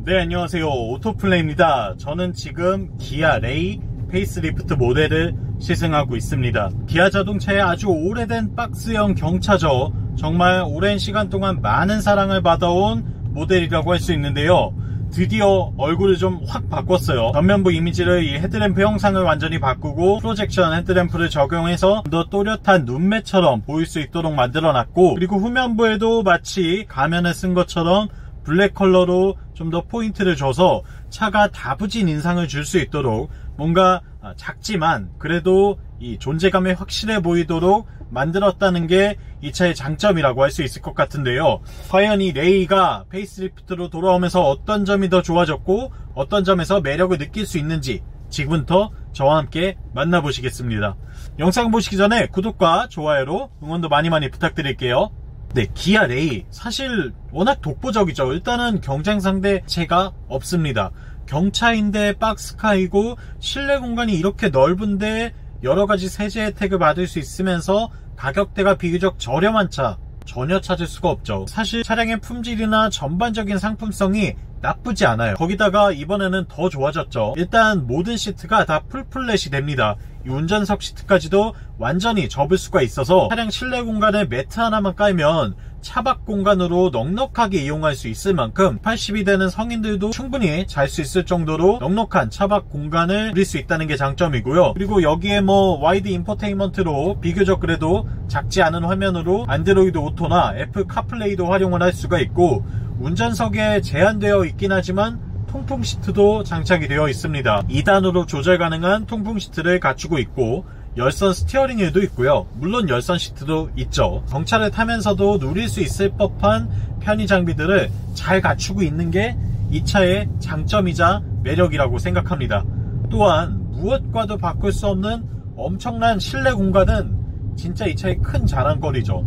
네, 안녕하세요. 오토플레이입니다. 저는 지금 기아 레이 페이스리프트 모델을 시승하고 있습니다. 기아 자동차의 아주 오래된 박스형 경차죠. 정말 오랜 시간 동안 많은 사랑을 받아온 모델이라고 할 수 있는데요. 드디어 얼굴을 좀 확 바꿨어요. 전면부 이미지를 이 헤드램프 형상을 완전히 바꾸고 프로젝션 헤드램프를 적용해서 좀 더 또렷한 눈매처럼 보일 수 있도록 만들어놨고, 그리고 후면부에도 마치 가면을 쓴 것처럼 블랙 컬러로 좀 더 포인트를 줘서 차가 다부진 인상을 줄 수 있도록 뭔가 작지만 그래도 이 존재감이 확실해 보이도록 만들었다는 게 이 차의 장점이라고 할 수 있을 것 같은데요. 과연 이 레이가 페이스리프트로 돌아오면서 어떤 점이 더 좋아졌고 어떤 점에서 매력을 느낄 수 있는지 지금부터 저와 함께 만나보시겠습니다. 영상 보시기 전에 구독과 좋아요로 응원도 많이 부탁드릴게요. 네, 기아 레이 사실 워낙 독보적이죠. 일단은 경쟁 상대체가 없습니다. 경차인데 박스카이고 실내 공간이 이렇게 넓은데 여러가지 세제 혜택을 받을 수 있으면서 가격대가 비교적 저렴한 차 전혀 찾을 수가 없죠. 사실 차량의 품질이나 전반적인 상품성이 나쁘지 않아요. 거기다가 이번에는 더 좋아졌죠. 일단 모든 시트가 다 풀플랫이 됩니다. 이 운전석 시트까지도 완전히 접을 수가 있어서 차량 실내 공간에 매트 하나만 깔면 차박 공간으로 넉넉하게 이용할 수 있을 만큼 80이 되는 성인들도 충분히 잘 수 있을 정도로 넉넉한 차박 공간을 누릴 수 있다는 게 장점이고요. 그리고 여기에 와이드 인포테인먼트로 비교적 그래도 작지 않은 화면으로 안드로이드 오토나 애플 카플레이도 활용을 할 수가 있고, 운전석에 제한되어 있긴 하지만 통풍 시트도 장착이 되어 있습니다. 2단으로 조절 가능한 통풍 시트를 갖추고 있고 열선 스티어링 휠도 있고요. 물론 열선 시트도 있죠. 경차를 타면서도 누릴 수 있을 법한 편의 장비들을 잘 갖추고 있는 게 이 차의 장점이자 매력이라고 생각합니다. 또한 무엇과도 바꿀 수 없는 엄청난 실내 공간은 진짜 이 차의 큰 자랑거리죠.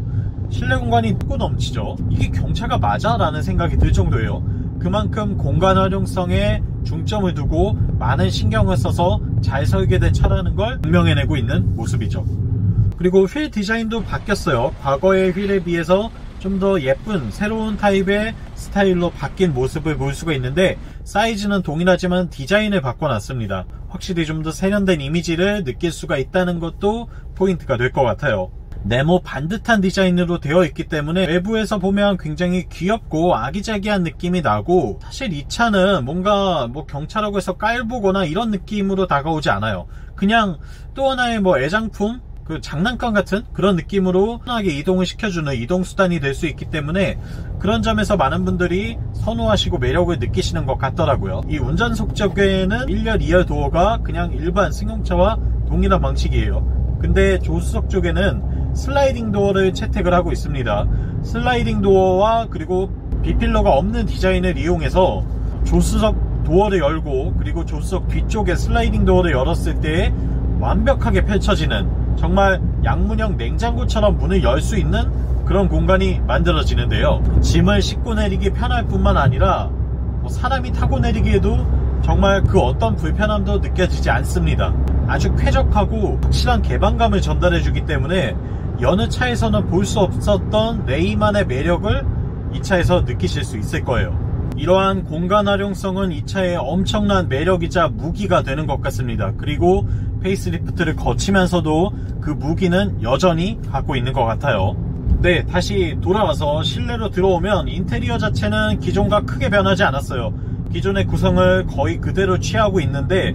실내 공간이 뚫고 넘치죠. 이게 경차가 맞아? 라는 생각이 들 정도예요. 그만큼 공간 활용성에 중점을 두고 많은 신경을 써서 잘 설계된 차라는 걸 증명해내고 있는 모습이죠. 그리고 휠 디자인도 바뀌었어요. 과거의 휠에 비해서 좀 더 예쁜 새로운 타입의 스타일로 바뀐 모습을 볼 수가 있는데, 사이즈는 동일하지만 디자인을 바꿔놨습니다. 확실히 좀 더 세련된 이미지를 느낄 수가 있다는 것도 포인트가 될 것 같아요. 네모 반듯한 디자인으로 되어 있기 때문에 외부에서 보면 굉장히 귀엽고 아기자기한 느낌이 나고, 사실 이 차는 뭔가 경차라고 해서 깔보거나 이런 느낌으로 다가오지 않아요. 그냥 또 하나의 애장품, 장난감 같은 그런 느낌으로 편하게 이동을 시켜주는 이동수단이 될 수 있기 때문에 그런 점에서 많은 분들이 선호하시고 매력을 느끼시는 것 같더라고요. 이 운전석 쪽에는 1열, 2열 도어가 그냥 일반 승용차와 동일한 방식이에요. 근데 조수석 쪽에는 슬라이딩 도어를 채택을 하고 있습니다. 슬라이딩 도어와 그리고 B필러가 없는 디자인을 이용해서 조수석 도어를 열고, 그리고 조수석 뒤쪽에 슬라이딩 도어를 열었을 때 완벽하게 펼쳐지는, 정말 양문형 냉장고처럼 문을 열 수 있는 그런 공간이 만들어지는데요. 짐을 싣고 내리기 편할 뿐만 아니라 사람이 타고 내리기에도 정말 그 어떤 불편함도 느껴지지 않습니다. 아주 쾌적하고 확실한 개방감을 전달해 주기 때문에 여느 차에서는 볼 수 없었던 레이만의 매력을 이 차에서 느끼실 수 있을 거예요. 이러한 공간 활용성은 이 차의 엄청난 매력이자 무기가 되는 것 같습니다. 그리고 페이스리프트를 거치면서도 그 무기는 여전히 갖고 있는 것 같아요. 네, 다시 돌아와서 실내로 들어오면 인테리어 자체는 기존과 크게 변하지 않았어요. 기존의 구성을 거의 그대로 취하고 있는데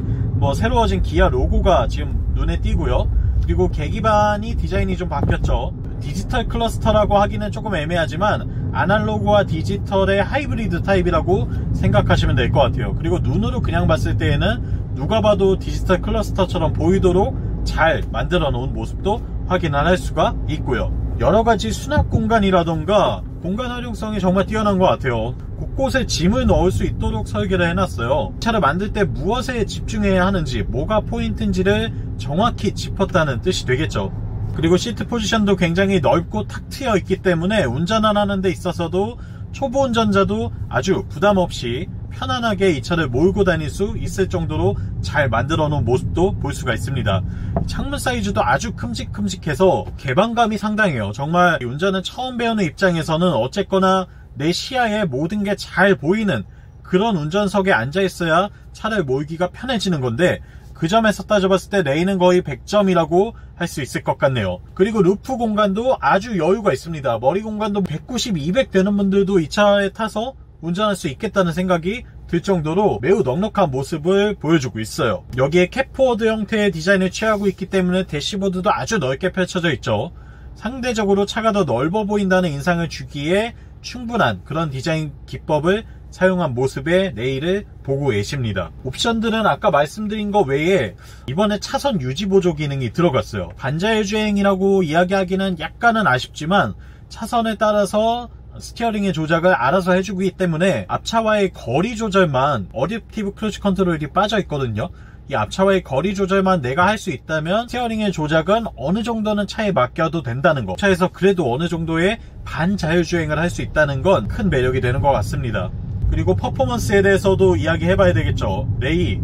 새로워진 기아 로고가 지금 눈에 띄고요. 그리고 계기판이 디자인이 좀 바뀌었죠. 디지털 클러스터라고 하기는 조금 애매하지만 아날로그와 디지털의 하이브리드 타입이라고 생각하시면 될 것 같아요. 그리고 눈으로 그냥 봤을 때에는 누가 봐도 디지털 클러스터처럼 보이도록 잘 만들어 놓은 모습도 확인할 수가 있고요. 여러가지 수납 공간이라던가 공간 활용성이 정말 뛰어난 것 같아요. 곳곳에 짐을 넣을 수 있도록 설계를 해놨어요. 차를 만들 때 무엇에 집중해야 하는지, 뭐가 포인트인지를 정확히 짚었다는 뜻이 되겠죠. 그리고 시트 포지션도 굉장히 넓고 탁 트여 있기 때문에 운전을 하는 데 있어서도 초보 운전자도 아주 부담 없이 편안하게 이 차를 몰고 다닐 수 있을 정도로 잘 만들어 놓은 모습도 볼 수가 있습니다. 창문 사이즈도 아주 큼직큼직해서 개방감이 상당해요. 정말 운전을 처음 배우는 입장에서는 어쨌거나 내 시야에 모든 게 잘 보이는 그런 운전석에 앉아 있어야 차를 몰기가 편해지는 건데, 그 점에서 따져봤을 때 레이는 거의 100점이라고 할 수 있을 것 같네요. 그리고 루프 공간도 아주 여유가 있습니다. 머리 공간도 190, 200 되는 분들도 이 차에 타서 운전할 수 있겠다는 생각이 들 정도로 매우 넉넉한 모습을 보여주고 있어요. 여기에 캡포워드 형태의 디자인을 취하고 있기 때문에 대시보드도 아주 넓게 펼쳐져 있죠. 상대적으로 차가 더 넓어 보인다는 인상을 주기에 충분한 그런 디자인 기법을 사용한 모습의 레이를 보고 계십니다. 옵션들은 아까 말씀드린 것 외에 이번에 차선 유지 보조 기능이 들어갔어요. 반자율 주행이라고 이야기하기는 약간은 아쉽지만 차선에 따라서 스티어링의 조작을 알아서 해주기 때문에 앞차와의 거리 조절만, 어댑티브 크루즈 컨트롤이 빠져 있거든요. 이 앞차와의 거리 조절만 내가 할 수 있다면 스티어링의 조작은 어느 정도는 차에 맡겨도 된다는 거, 차에서 그래도 어느 정도의 반자율 주행을 할 수 있다는 건 큰 매력이 되는 것 같습니다. 그리고 퍼포먼스에 대해서도 이야기해봐야 되겠죠. 레이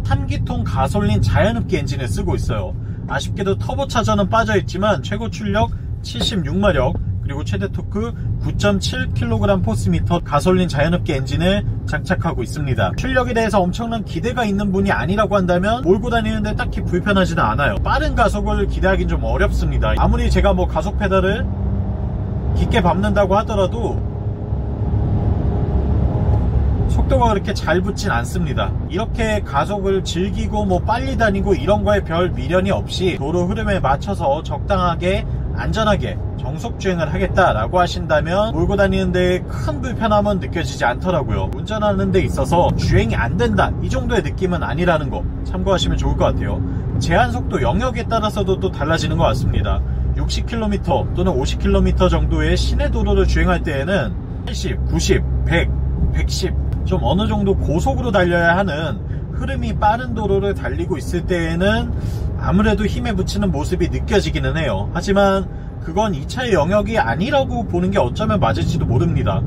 3기통 가솔린 자연흡기 엔진을 쓰고 있어요. 아쉽게도 터보 차저는 빠져있지만 최고 출력 76마력, 그리고 최대 토크 9.7kg 포스미터 가솔린 자연흡기 엔진을 장착하고 있습니다. 출력에 대해서 엄청난 기대가 있는 분이 아니라고 한다면 몰고 다니는데 딱히 불편하지는 않아요. 빠른 가속을 기대하기는 좀 어렵습니다. 아무리 제가 뭐 가속 페달을 깊게 밟는다고 하더라도 속도가 그렇게 잘 붙진 않습니다. 이렇게 가속을 즐기고 뭐 빨리 다니고 이런 거에 별 미련이 없이 도로 흐름에 맞춰서 적당하게 안전하게 정속 주행을 하겠다라고 하신다면 몰고 다니는데 큰 불편함은 느껴지지 않더라고요. 운전하는 데 있어서 주행이 안 된다, 이 정도의 느낌은 아니라는 거 참고하시면 좋을 것 같아요. 제한 속도 영역에 따라서도 또 달라지는 것 같습니다. 60km 또는 50km 정도의 시내 도로를 주행할 때에는 80, 90, 100, 110 좀 어느 정도 고속으로 달려야 하는 흐름이 빠른 도로를 달리고 있을 때에는 아무래도 힘에 부치는 모습이 느껴지기는 해요. 하지만 그건 이 차의 영역이 아니라고 보는 게 어쩌면 맞을지도 모릅니다.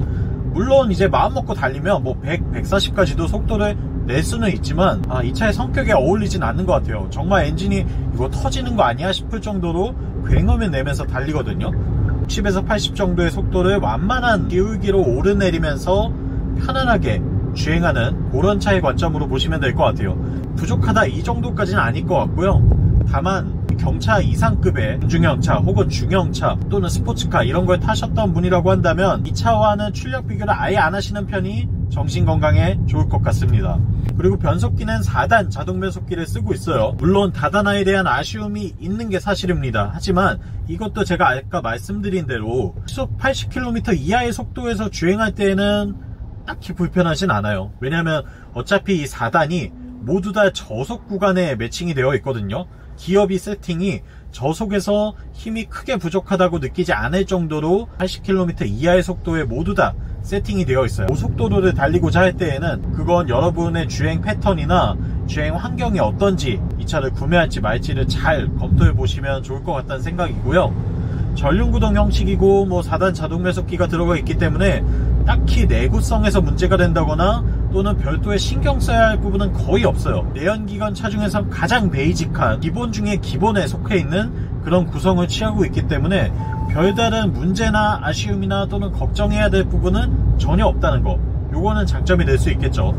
물론 이제 마음먹고 달리면 뭐 100, 140까지도 속도를 낼 수는 있지만 이 차의 성격에 어울리진 않는 것 같아요. 정말 엔진이 이거 터지는 거 아니야 싶을 정도로 굉음을 내면서 달리거든요. 60에서 80 정도의 속도를 완만한 기울기로 오르내리면서 편안하게 주행하는 그런 차의 관점으로 보시면 될 것 같아요. 부족하다 이 정도까지는 아닐 것 같고요. 다만 경차 이상급의 중형차 혹은 중형차 또는 스포츠카 이런 걸 타셨던 분이라고 한다면 이 차와는 출력 비교를 아예 안 하시는 편이 정신건강에 좋을 것 같습니다. 그리고 변속기는 4단 자동 변속기를 쓰고 있어요. 물론 다단화에 대한 아쉬움이 있는 게 사실입니다. 하지만 이것도 제가 아까 말씀드린 대로 시속 80km 이하의 속도에서 주행할 때에는 딱히 불편하진 않아요. 왜냐하면 어차피 이 4단이 모두 다 저속 구간에 매칭이 되어 있거든요. 기어비 세팅이 저속에서 힘이 크게 부족하다고 느끼지 않을 정도로 80km 이하의 속도에 모두 다 세팅이 되어 있어요. 고속도로를 달리고자 할 때에는 그건 여러분의 주행 패턴이나 주행 환경이 어떤지 이 차를 구매할지 말지를 잘 검토해 보시면 좋을 것 같다는 생각이고요. 전륜구동 형식이고 뭐 4단 자동 변속기가 들어가 있기 때문에 딱히 내구성에서 문제가 된다거나 또는 별도의 신경 써야 할 부분은 거의 없어요. 내연기관 차 중에서 가장 베이직한 기본 중에 기본에 속해 있는 그런 구성을 취하고 있기 때문에 별다른 문제나 아쉬움이나 또는 걱정해야 될 부분은 전혀 없다는 거, 요거는 장점이 될 수 있겠죠.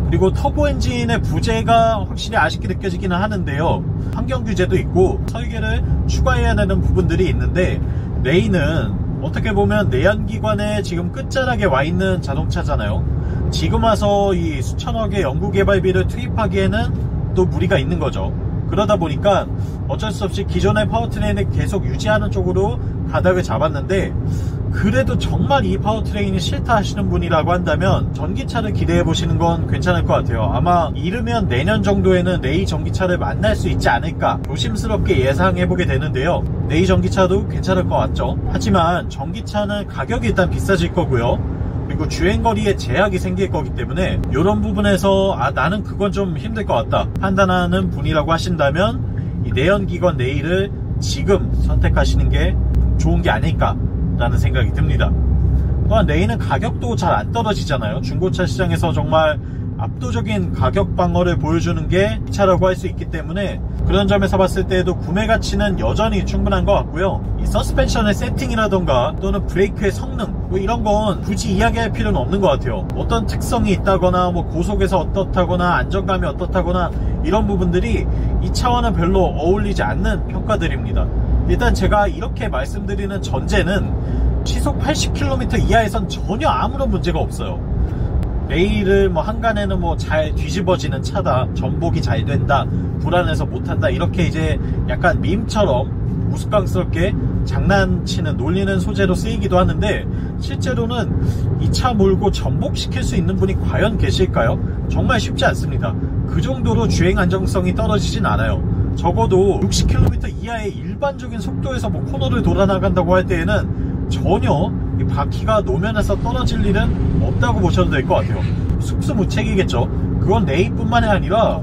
그리고 터보 엔진의 부재가 확실히 아쉽게 느껴지기는 하는데요. 환경 규제도 있고 설계를 추가해야 되는 부분들이 있는데, 레이는 어떻게 보면 내연기관에 지금 끝자락에 와 있는 자동차잖아요. 지금 와서 이 수천억의 연구개발비를 투입하기에는 또 무리가 있는 거죠. 그러다 보니까 어쩔 수 없이 기존의 파워트레인을 계속 유지하는 쪽으로 가닥을 잡았는데, 그래도 정말 이 파워트레인이 싫다 하시는 분이라고 한다면 전기차를 기대해 보시는 건 괜찮을 것 같아요. 아마 이르면 내년 정도에는 레이 전기차를 만날 수 있지 않을까 조심스럽게 예상해 보게 되는데요. 레이 전기차도 괜찮을 것 같죠. 하지만 전기차는 가격이 일단 비싸질 거고요. 그리고 주행거리에 제약이 생길 거기 때문에 이런 부분에서 나는 그건 좀 힘들 것 같다 판단하는 분이라고 하신다면 이 내연기관 레이를 지금 선택하시는 게 좋은 게 아닐까 라는 생각이 듭니다. 또한 레이는 가격도 잘 안 떨어지잖아요. 중고차 시장에서 정말 압도적인 가격 방어를 보여주는 게 이 차라고 할 수 있기 때문에 그런 점에서 봤을 때에도 구매 가치는 여전히 충분한 것 같고요. 이 서스펜션의 세팅이라던가 또는 브레이크의 성능 뭐 이런 건 굳이 이야기할 필요는 없는 것 같아요. 어떤 특성이 있다거나 뭐 고속에서 어떻다거나 안정감이 어떻다거나 이런 부분들이 이 차와는 별로 어울리지 않는 평가들입니다. 일단 제가 이렇게 말씀드리는 전제는 시속 80km 이하에선 전혀 아무런 문제가 없어요. 레일을 뭐 한간에는 뭐 잘 뒤집어지는 차다, 전복이 잘 된다, 불안해서 못한다, 이렇게 이제 약간 밈처럼 우스꽝스럽게 장난치는 놀리는 소재로 쓰이기도 하는데, 실제로는 이 차 몰고 전복시킬 수 있는 분이 과연 계실까요? 정말 쉽지 않습니다. 그 정도로 주행 안정성이 떨어지진 않아요. 적어도 60km 이하의 일반적인 속도에서 뭐 코너를 돌아 나간다고 할 때에는 전혀 이 바퀴가 노면에서 떨어질 일은 없다고 보셔도 될 것 같아요. 속수무책이겠죠. 그건 레이뿐만이 아니라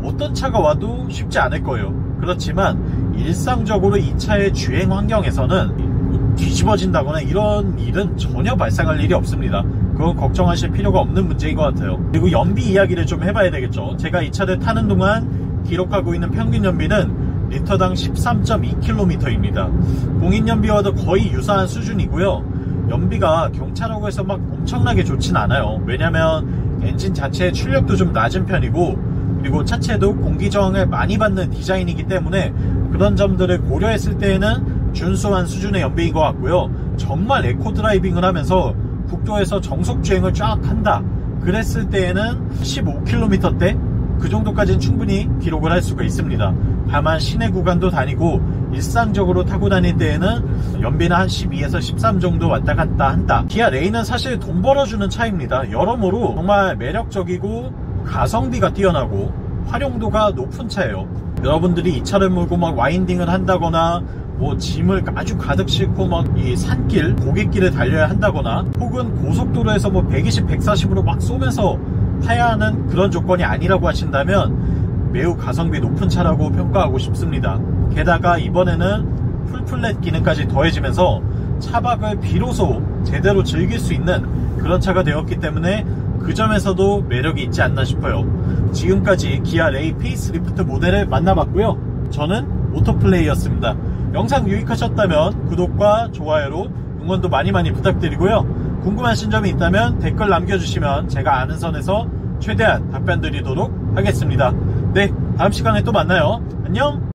어떤 차가 와도 쉽지 않을 거예요. 그렇지만 일상적으로 이 차의 주행 환경에서는 뒤집어진다거나 이런 일은 전혀 발생할 일이 없습니다. 그건 걱정하실 필요가 없는 문제인 것 같아요. 그리고 연비 이야기를 좀 해봐야 되겠죠. 제가 이 차를 타는 동안 기록하고 있는 평균 연비는 리터당 13.2km입니다. 공인 연비와도 거의 유사한 수준이고요. 연비가 경차라고 해서 막 엄청나게 좋진 않아요. 왜냐면 엔진 자체의 출력도 좀 낮은 편이고, 그리고 차체도 공기 저항을 많이 받는 디자인이기 때문에 그런 점들을 고려했을 때에는 준수한 수준의 연비인 것 같고요. 정말 에코 드라이빙을 하면서 국도에서 정속 주행을 쫙 한다 그랬을 때에는 15km대 그 정도까지는 충분히 기록을 할 수가 있습니다. 다만 시내 구간도 다니고 일상적으로 타고 다닐 때에는 연비는 한 12에서 13 정도 왔다 갔다 한다. 기아 레이는 사실 돈 벌어주는 차입니다. 여러모로 정말 매력적이고 가성비가 뛰어나고 활용도가 높은 차예요. 여러분들이 이 차를 몰고 막 와인딩을 한다거나 뭐 짐을 아주 가득 싣고 막 이 산길, 고갯길을 달려야 한다거나 혹은 고속도로에서 뭐 120, 140으로 막 쏘면서 타야 하는 그런 조건이 아니라고 하신다면 매우 가성비 높은 차라고 평가하고 싶습니다. 게다가 이번에는 풀플랫 기능까지 더해지면서 차박을 비로소 제대로 즐길 수 있는 그런 차가 되었기 때문에 그 점에서도 매력이 있지 않나 싶어요. 지금까지 기아 레이 페이스리프트 모델을 만나봤고요. 저는 오토플레이였습니다. 영상 유익하셨다면 구독과 좋아요로 응원도 많이 부탁드리고요. 궁금하신 점이 있다면 댓글 남겨주시면 제가 아는 선에서 최대한 답변 드리도록 하겠습니다. 네, 다음 시간에 또 만나요. 안녕!